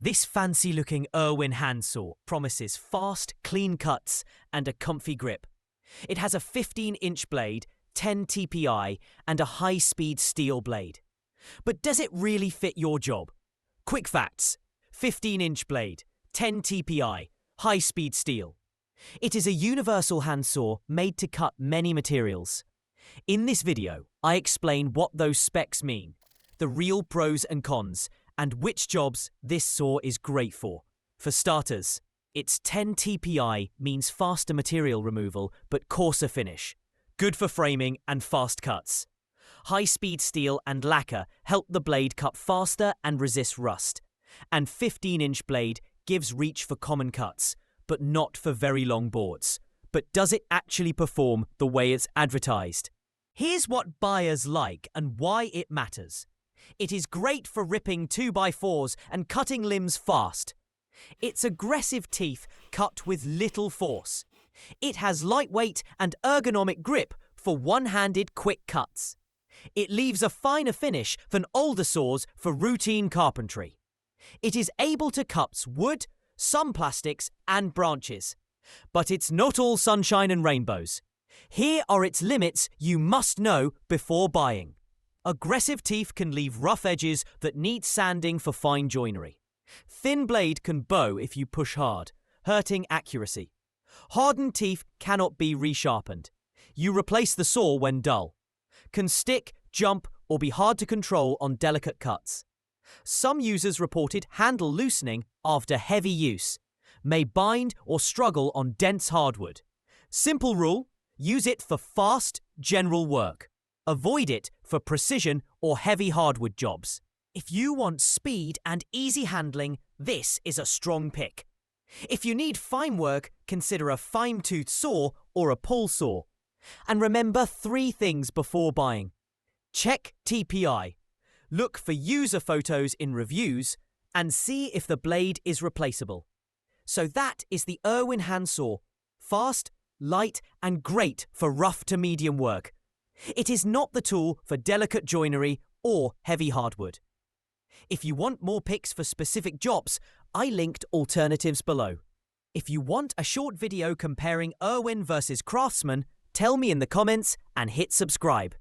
This fancy-looking Irwin handsaw promises fast, clean cuts and a comfy grip. It has a 15-inch blade, 10 TPI, and a high-speed steel blade. But does it really fit your job? Quick facts: 15-inch blade, 10 TPI, high-speed steel. It is a universal handsaw made to cut many materials. In this video, I explain what those specs mean, the real pros and cons, and which jobs this saw is great for. For starters, its 10 TPI means faster material removal but coarser finish, good for framing and fast cuts. High-speed steel and lacquer help the blade cut faster and resist rust. And 15-inch blade gives reach for common cuts, but not for very long boards. But does it actually perform the way it's advertised? Here's what buyers like and why it matters. It is great for ripping 2x4s and cutting limbs fast. Its aggressive teeth cut with little force. It has lightweight and ergonomic grip for one-handed quick cuts. It leaves a finer finish than older saws for routine carpentry. It is able to cut wood, some plastics and branches. But it's not all sunshine and rainbows. Here are its limits you must know before buying. Aggressive teeth can leave rough edges that need sanding for fine joinery. Thin blade can bow if you push hard, hurting accuracy. Hardened teeth cannot be resharpened. You replace the saw when dull. Can stick, jump, or be hard to control on delicate cuts. Some users reported handle loosening after heavy use. May bind or struggle on dense hardwood. Simple rule: use it for fast, general work. Avoid it for precision or heavy hardwood jobs. If you want speed and easy handling, this is a strong pick. If you need fine work, consider a fine-toothed saw or a pull saw. And remember 3 things before buying. Check TPI. Look for user photos in reviews and see if the blade is replaceable. So that is the Irwin handsaw. Fast, light, and great for rough to medium work. It is not the tool for delicate joinery or heavy hardwood. If you want more picks for specific jobs, I linked alternatives below. If you want a short video comparing Irwin versus Craftsman, tell me in the comments and hit subscribe.